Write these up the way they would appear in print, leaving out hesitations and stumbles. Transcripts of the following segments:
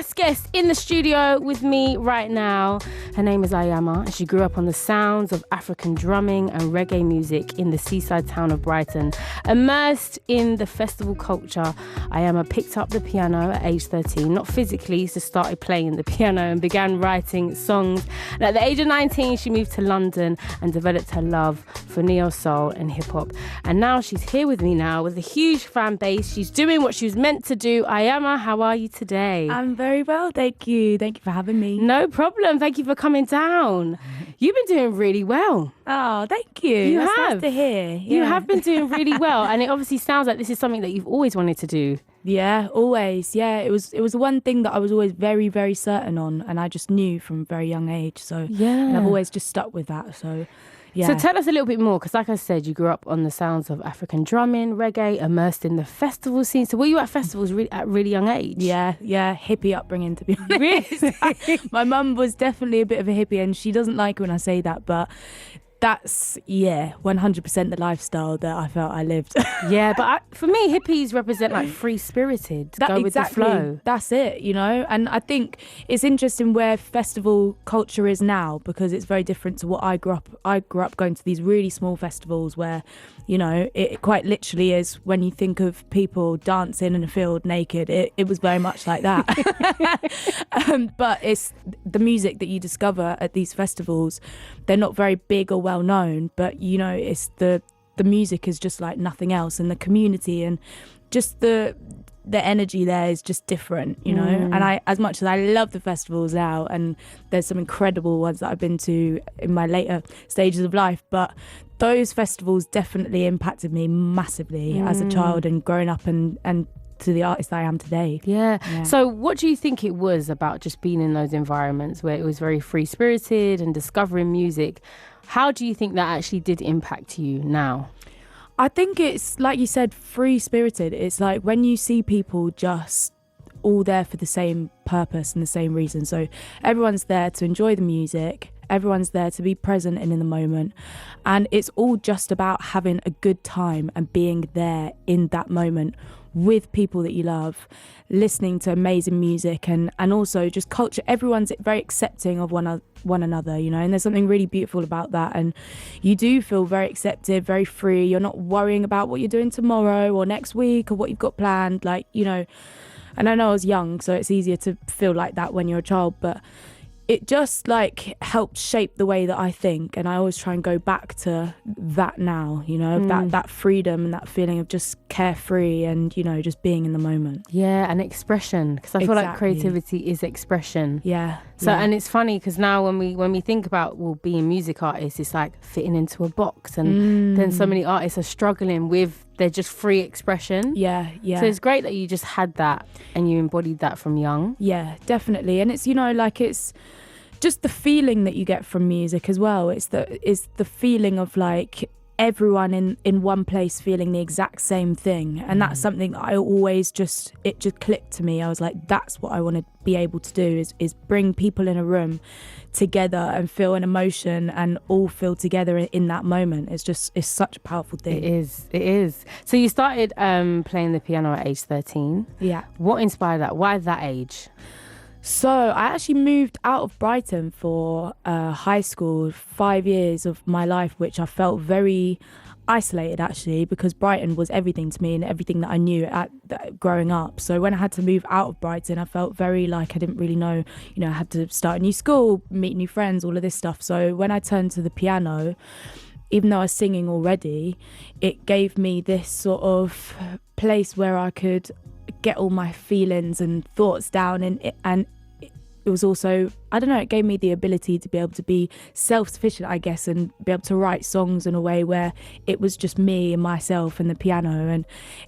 first guest in the studio with me right now. Her name is IYAMAH, and she grew up on the sounds of African drumming and reggae music in the seaside town of Brighton. Immersed in the festival culture, IYAMAH picked up the piano at age 13, not physically, so started playing the piano and began writing songs. And at the age of 19, she moved to London and developed her love for neo-soul and hip-hop. And now she's here with me now with a huge fan base. She's doing what she was meant to do. IYAMAH, how are you today? I'm very well, thank you. Thank you for having me. No problem. Thank you for coming down. You've been doing really well. Oh, thank you. That's nice to hear. Yeah. You have been doing really well. And it obviously sounds like this is something that you've always wanted to do. Yeah, always. Yeah, it was the one thing that I was always very, very certain on. And I just knew from a very young age. So yeah, and I've always just stuck with that. So yeah. So tell us a little bit more, because like I said, you grew up on the sounds of African drumming, reggae, immersed in the festival scene. So were you at festivals at a really young age? Yeah, hippie upbringing, to be honest. Really? My mum was definitely a bit of a hippie, and she doesn't like when I say that, but that's, 100% the lifestyle that I felt I lived. Yeah, but for me, hippies represent like free-spirited, go with the flow. That's it, and I think it's interesting where festival culture is now, because it's very different to what I grew up going to these really small festivals where, it quite literally is, when you think of people dancing in a field naked, it was very much like that. But it's the music that you discover at these festivals. They're not very big or well known, but it's the music is just like nothing else, and the community and just the energy there is just different, and I, as much as I love the festivals now, and there's some incredible ones that I've been to in my later stages of life, but those festivals definitely impacted me massively as a child and growing up and to the artist I am today. Yeah. So what do you think it was about just being in those environments where it was very free-spirited and discovering music? How do you think that actually did impact you now? I think it's, like you said, free-spirited. It's like when you see people just all there for the same purpose and the same reason. So everyone's there to enjoy the music. Everyone's there to be present and in the moment. And it's all just about having a good time and being there in that moment with people that you love, listening to amazing music and also just culture. Everyone's very accepting of one another, and there's something really beautiful about that. And you do feel very accepted, very free. You're not worrying about what you're doing tomorrow or next week or what you've got planned. And I know I was young, so it's easier to feel like that when you're a child, but it just helped shape the way that I think, and I always try and go back to that now, that freedom and that feeling of just carefree and just being in the moment. Yeah, and expression, because I feel like creativity is expression. Yeah. So and it's funny because now when we think about being music artists, it's like fitting into a box, and then so many artists are struggling with their just free expression. Yeah. So it's great that you just had that and you embodied that from young. Yeah, definitely. And it's it's just the feeling that you get from music as well. It's the feeling of everyone in one place feeling the exact same thing, and that's something that I always just clicked to me. I was like, that's what I want to be able to do is bring people in a room together and feel an emotion and all feel together in that moment. It's such a powerful thing. It is. So you started playing the piano at age 13. Yeah. What inspired that? Why that age? So I actually moved out of Brighton for high school, 5 years of my life, which I felt very isolated actually, because Brighton was everything to me and everything that I knew growing up. So when I had to move out of Brighton, I felt very I didn't really know, I had to start a new school, meet new friends, all of this stuff. So when I turned to the piano, even though I was singing already, it gave me this sort of place where I could get all my feelings and thoughts down, and it was also, I don't know, it gave me the ability to be able to be self-sufficient, I guess, and be able to write songs in a way where it was just me and myself and the piano, and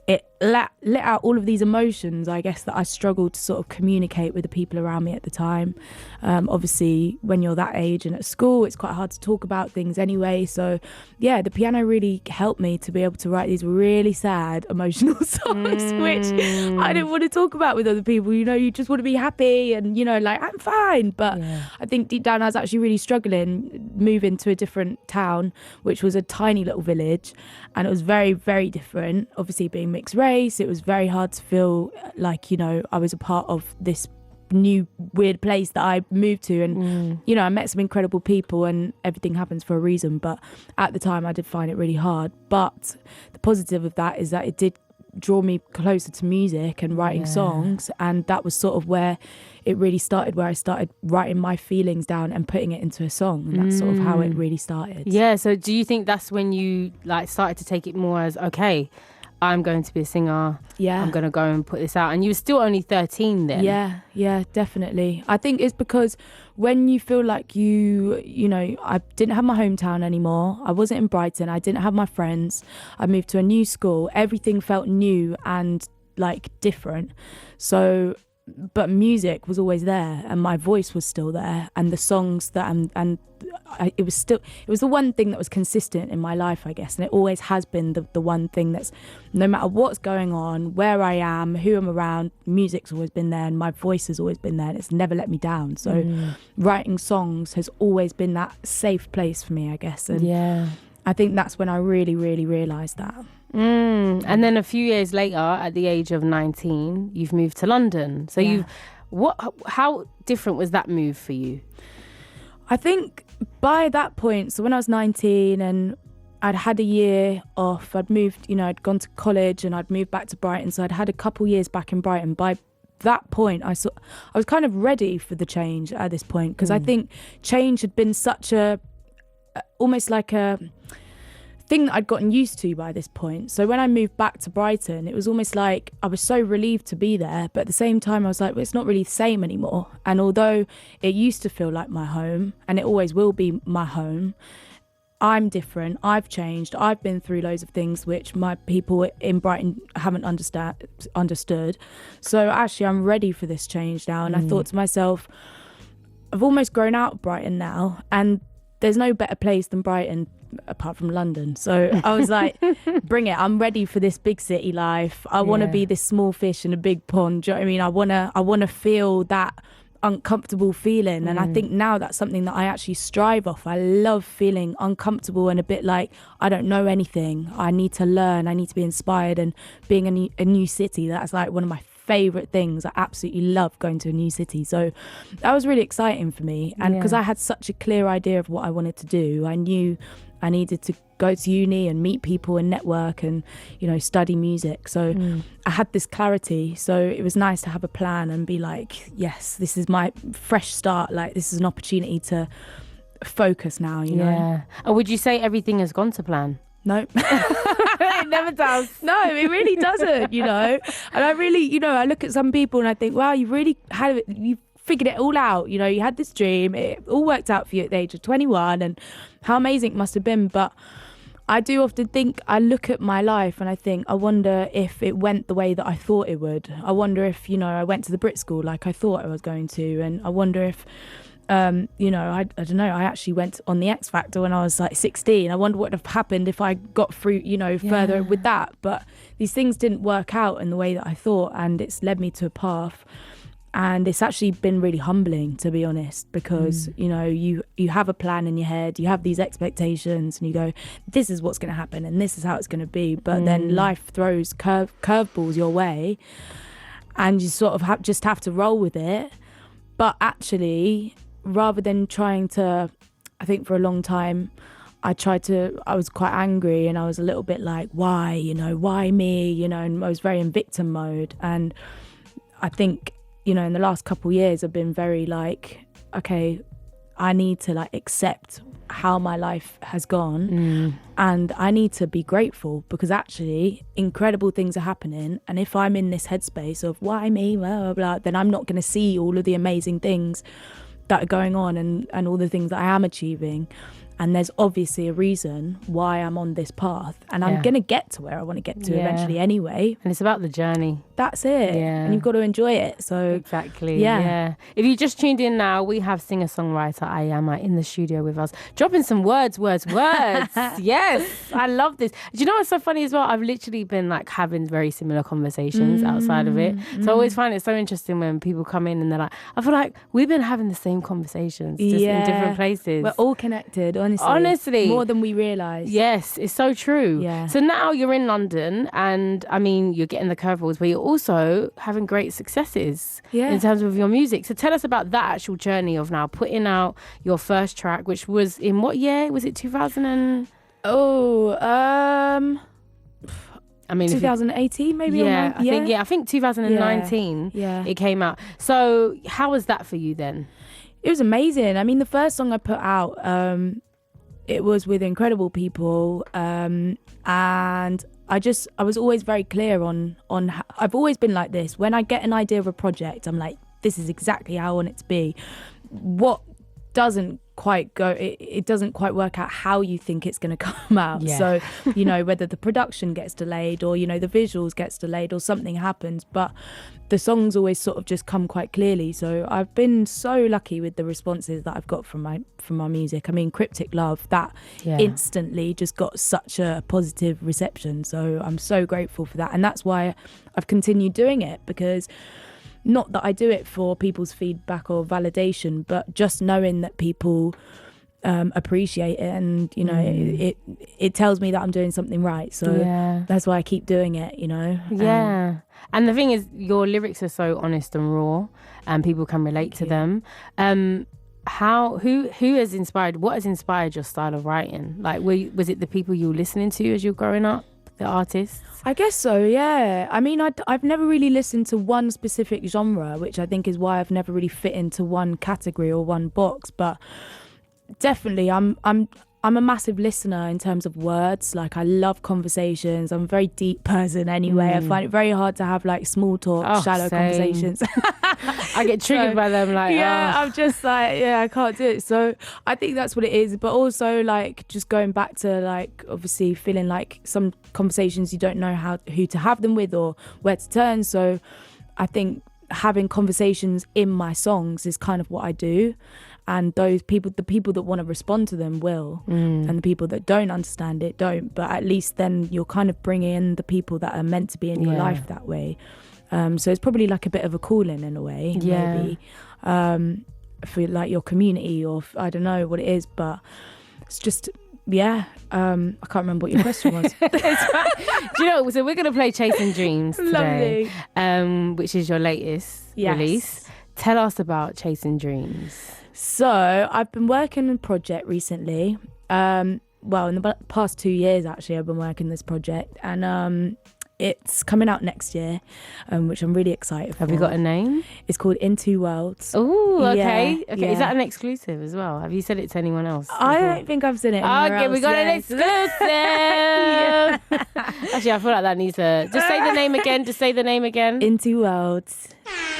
it let out all of these emotions, I guess, that I struggled to sort of communicate with the people around me at the time. Obviously, when you're that age and at school, it's quite hard to talk about things anyway. So, yeah, the piano really helped me to be able to write these really sad, emotional songs, which I didn't want to talk about with other people. You just want to be happy and, I'm fine. But I think deep down I was actually really struggling moving to a different town, which was a tiny little village, and it was very, very different. Obviously, being mixed race, it was very hard to feel like, I was a part of this new weird place that I moved to, and you know, I met some incredible people, and everything happens for a reason. But at the time I did find it really hard. But the positive of that is that it did draw me closer to music and writing songs, and that was sort of where it really started, where I started writing my feelings down and putting it into a song, and that's sort of how it really started. So do you think that's when you like started to take it more as, okay, I'm going to be a singer, I'm going to go and put this out? And you were still only 13 then. Yeah, definitely. I think it's because when you feel like you know, I didn't have my hometown anymore. I wasn't in Brighton. I didn't have my friends. I moved to a new school. Everything felt new and like different. So, but music was always there, and my voice was still there, and the songs that it was the one thing that was consistent in my life, I guess, and it always has been the one thing that's, no matter what's going on, where I am, who I'm around, music's always been there, and my voice has always been there, and it's never let me down. So writing songs has always been that safe place for me, I guess, and I think that's when I really, really realised that. And then a few years later, at the age of 19, you've moved to London. So how different was that move for you? I think by that point, so when I was 19 and I'd had a year off, I'd moved, you know, I'd gone to college and I'd moved back to Brighton. So I'd had a couple years back in Brighton. By that point, I was kind of ready for the change at this point, because I think change had been such almost like a thing that I'd gotten used to by this point. So when I moved back to Brighton, it was almost like I was so relieved to be there, but at the same time I was like, well, it's not really the same anymore. And although it used to feel like my home, and it always will be my home, I'm different. I've changed. I've been through loads of things which my people in Brighton haven't understood. So actually I'm ready for this change now. And I thought to myself, I've almost grown out of Brighton now, and there's no better place than Brighton apart from London. So I was like, bring it. I'm ready for this big city life. I want to be this small fish in a big pond. Do you know what I mean? I want to feel that uncomfortable feeling. And I think now that's something that I actually strive off. I love feeling uncomfortable and a bit like I don't know anything. I need to learn. I need to be inspired. And being a new city, that's like one of my favourite things. I absolutely love going to a new city. So that was really exciting for me. And because I had such a clear idea of what I wanted to do, I knew I needed to go to uni and meet people and network and, you know, study music. So I had this clarity. So it was nice to have a plan and be like, yes, this is my fresh start. Like, this is an opportunity to focus now, you know? And would you say everything has gone to plan? No. It never does. No, it really doesn't, you know? And I really, you know, I look at some people and I think, wow, you really had it, you figured it all out, you know, you had this dream, it all worked out for you at the age of 21, and how amazing it must have been. But I do often think, I look at my life and I think, I wonder if it went the way that I thought it would. I wonder if, you know, I went to the Brit School like I thought I was going to, and I wonder if you know, I don't know, I actually went on the X Factor when I was like 16. I wonder what would have happened if I got through, you know, further with that. But these things didn't work out in the way that I thought, and it's led me to a path. And it's actually been really humbling, to be honest, because, you know, you have a plan in your head, you have these expectations, and you go, this is what's going to happen and this is how it's going to be. But then life throws curveballs your way, and you sort of just have to roll with it. But actually, rather than trying to, I think for a long time, I was quite angry, and I was a little bit like, why, you know, why me, you know, and I was very in victim mode. And I think, you know, in the last couple of years, I've been very like, okay, I need to like accept how my life has gone, and I need to be grateful, because actually incredible things are happening. And if I'm in this headspace of why me, blah, blah, blah, then I'm not going to see all of the amazing things that are going on and all the things that I am achieving. And there's obviously a reason why I'm on this path, and I'm going to get to where I want to get to eventually anyway. And it's about the journey. That's it. And you've got to enjoy it. So exactly. Yeah. If you just tuned in now, we have singer-songwriter IYAMAH in the studio with us, dropping some words. Yes, I love this. Do you know what's so funny as well? I've literally been like having very similar conversations outside of it. So I always find it so interesting when people come in and they're like, I feel like we've been having the same conversations just in different places. We're all connected. Honestly, more than we realise. Yes, it's so true. Yeah. So now you're in London, and I mean, you're getting the curveballs, but you're also having great successes Yeah. in terms of your music. So tell us about that actual journey of now putting out your first track, which was in what year? Was it 2000 and... I mean, 2018 maybe. I think 2019 it came out. So how was that for you then? It was amazing. I mean, the first song I put out, it was with incredible people, and I was always very clear on I've always been like this. When I get an idea of a project, I'm like, this is exactly how I want it to be. What doesn't quite go, it doesn't quite work out how you think it's going to come out. So, you know, whether the production gets delayed or, you know, the visuals gets delayed or something happens, but the songs always sort of just come quite clearly. So I've been so lucky with the responses that I've got from my music. I mean, Cryptic Love, that instantly just got such a positive reception. So I'm so grateful for that. And that's why I've continued doing it, because not that I do it for people's feedback or validation, but just knowing that people appreciate it, and you know, it tells me that I'm doing something right. So that's why I keep doing it, you know. And the thing is, your lyrics are so honest and raw, and people can relate to them. Who has inspired? What has inspired your style of writing? Like, was it the people you were listening to as you were growing up, the artists? I guess so, yeah. I mean, I've never really listened to one specific genre, which I think is why I've never really fit into one category or one box. But definitely, I'm a massive listener in terms of words. Like, I love conversations. I'm a very deep person anyway. I find it very hard to have like small talk, shallow conversations. I get triggered by them. Like, I'm just like, I can't do it. So I think that's what it is. But also, like, just going back to, like, obviously feeling like some conversations you don't know who to have them with or where to turn. So I think having conversations in my songs is kind of what I do. And those people, the people that want to respond to them will, and the people that don't understand it don't. But at least then you're kind of bringing in the people that are meant to be in your life that way. So it's probably like a bit of a calling in a way, maybe, for like your community, or I don't know what it is, but it's just, I can't remember what your question was. Do you know, so we're going to play Chasing Dreams today, which is your latest release. Tell us about Chasing Dreams. So I've been working on a project recently. In the past 2 years, actually, I've been working this project, and it's coming out next year, which I'm really excited for. Have you got a name? It's called In Two Worlds. Oh, okay. Okay. Is that an exclusive as well? Have you said it to anyone else? I don't think I've said it anywhere else. We got an exclusive. Actually, I feel like that needs to... Just say the name again. In Two Worlds.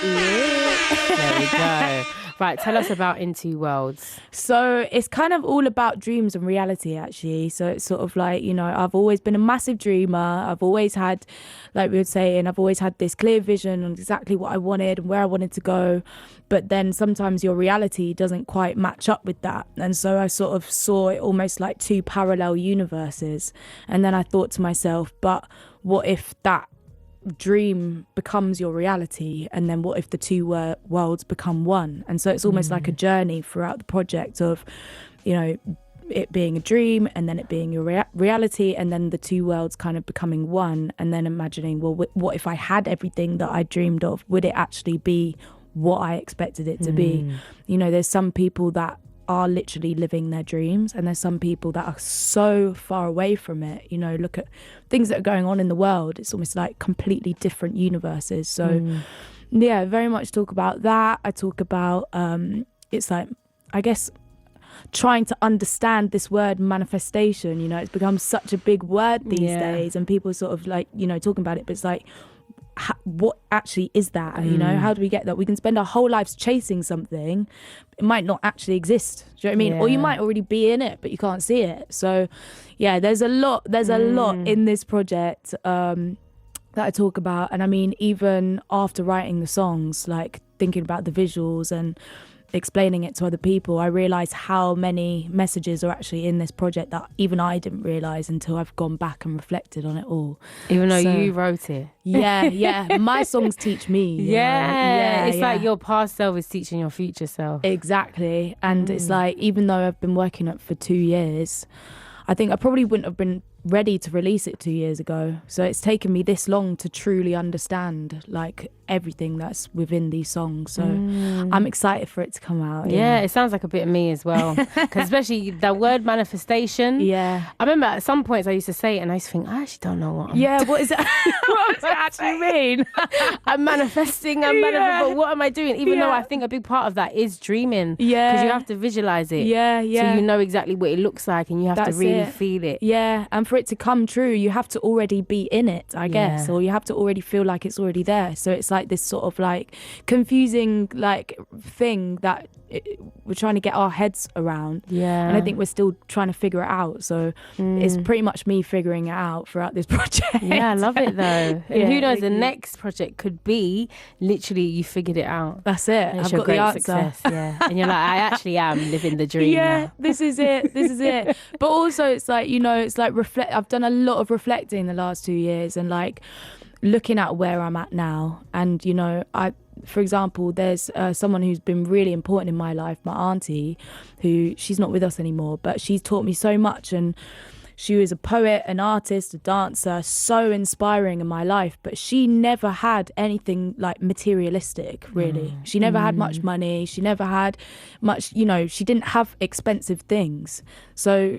There we go. Right, tell us about In Two Worlds. So it's kind of all about dreams and reality, actually. So it's sort of like, you know, I've always been a massive dreamer. I've always had, like we would say, and I've always had this clear vision on exactly what I wanted and where I wanted to go. But then sometimes your reality doesn't quite match up with that. And so I sort of saw it almost like two parallel universes. And then I thought to myself, but what if that dream becomes your reality, and then what if the two worlds become one? And so it's almost like a journey throughout the project of, you know, it being a dream and then it being your reality, and then the two worlds kind of becoming one, and then imagining, well, what if I had everything that I dreamed of? Would it actually be what I expected it to be? You know, there's some people that are literally living their dreams, and there's some people that are so far away from it. You know, look at things that are going on in the world. It's almost like completely different universes. So very much talk about that. I talk about it's like, I guess, trying to understand this word manifestation. You know, it's become such a big word these days, and people sort of like, you know, talking about it, but it's like, what actually is that? You know, how do we get that? We can spend our whole lives chasing something. It might not actually exist. Do you know what I mean? Or you might already be in it, but you can't see it. So there's a lot in this project that I talk about. And I mean, even after writing the songs, like thinking about the visuals and explaining it to other people, I realised how many messages are actually in this project that even I didn't realise until I've gone back and reflected on it all. Even though you wrote it. Yeah. My songs teach me. It's like your past self is teaching your future self. Exactly. And it's like, even though I've been working on it for 2 years, I think I probably wouldn't have been ready to release it 2 years ago. So it's taken me this long to truly understand like everything that's within these songs. So I'm excited for it to come out. Yeah, it sounds like a bit of me as well. Because especially the word manifestation. Yeah. I remember at some points I used to say it and I used to think, I actually don't know what what is it? What does it actually mean? I'm manifesting, but what am I doing? Even though I think a big part of that is dreaming. Yeah. Because you have to visualize it. Yeah. So you know exactly what it looks like and you have to really feel it. Yeah. And for it to come true, you have to already be in it, I guess. Or you have to already feel like it's already there. So it's like this sort of like confusing like thing that we're trying to get our heads around. Yeah. And I think we're still trying to figure it out. So it's pretty much me figuring it out throughout this project. Yeah, I love it though. And who knows, the next project could be literally you figured it out. That's it. I've got the answer. Success. Yeah. And you're like, I actually am living the dream. Yeah, now. this is it. But also it's like, it's like I've done a lot of reflecting the last 2 years and like looking at where I'm at now. And, for example, there's someone who's been really important in my life, my auntie, who she's not with us anymore, but she's taught me so much. And she was a poet, an artist, a dancer, so inspiring in my life. But she never had anything like materialistic, really. She never had much money. She never had much, she didn't have expensive things. So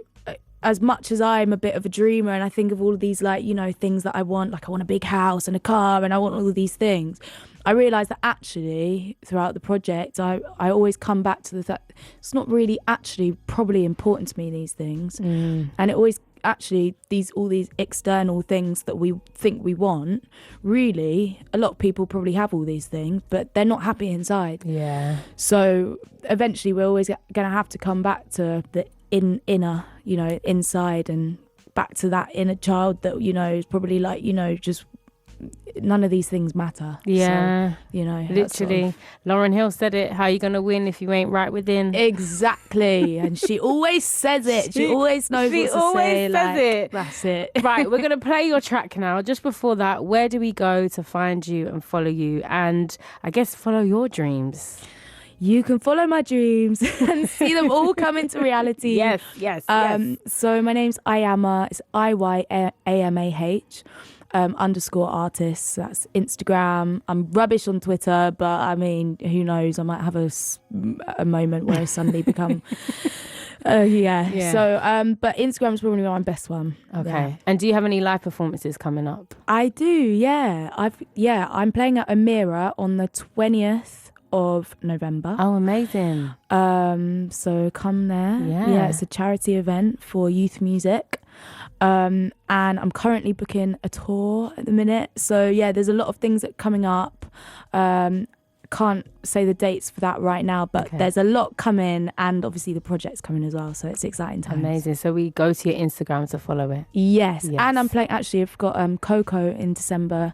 as much as I'm a bit of a dreamer and I think of all of these like, things that I want, like I want a big house and a car and I want all of these things, I realised that actually throughout the project, I always come back to the fact it's not really actually probably important to me, these things. And it always actually, all these external things that we think we want, really, a lot of people probably have all these things, but they're not happy inside. Yeah. So eventually we're always going to have to come back to the inner, inside, and back to that inner child that, is probably like, just none of these things matter. Yeah. So, literally. Lauryn Hill said it, how you going to win if you ain't right within? Exactly. And she always says it. She always knows what to say. She always says it. That's it. Right, we're going to play your track now. Just before that, where do we go to find you and follow you and I guess follow your dreams? You can follow my dreams and see them all come into reality. Yes. So my name's IYAMAH. It's IYAMAH. _artists. That's Instagram. I'm rubbish on Twitter, but I mean, who knows? I might have a moment where I suddenly become. Yeah. So, but Instagram's probably my best one. Okay. Yeah. And do you have any live performances coming up? I do. Yeah. I'm playing at Amira on the 20th of November. Oh, amazing. So come there. Yeah, it's a charity event for youth music. And I'm currently booking a tour at the minute. So yeah, there's a lot of things that are coming up. Can't say the dates for that right now, but there's a lot coming, and obviously the project's coming as well. So it's exciting times. Amazing. So we go to your Instagram to follow it. Yes. And I'm playing. Actually, I've got Coco in December,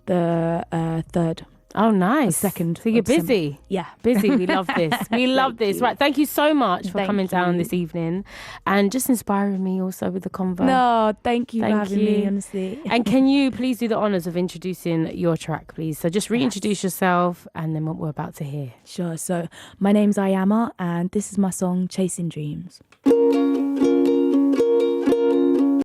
the 3rd. Oh, nice. Second. So you're busy. Yeah. Busy. We love this. We love this. Right. Thank you so much for coming down this evening and just inspiring me also with the convo. No, thank you for having me, honestly. And can you please do the honours of introducing your track, please? So just reintroduce yourself and then what we're about to hear. Sure. So my name's IYAMAH and this is my song, Chasing Dreams.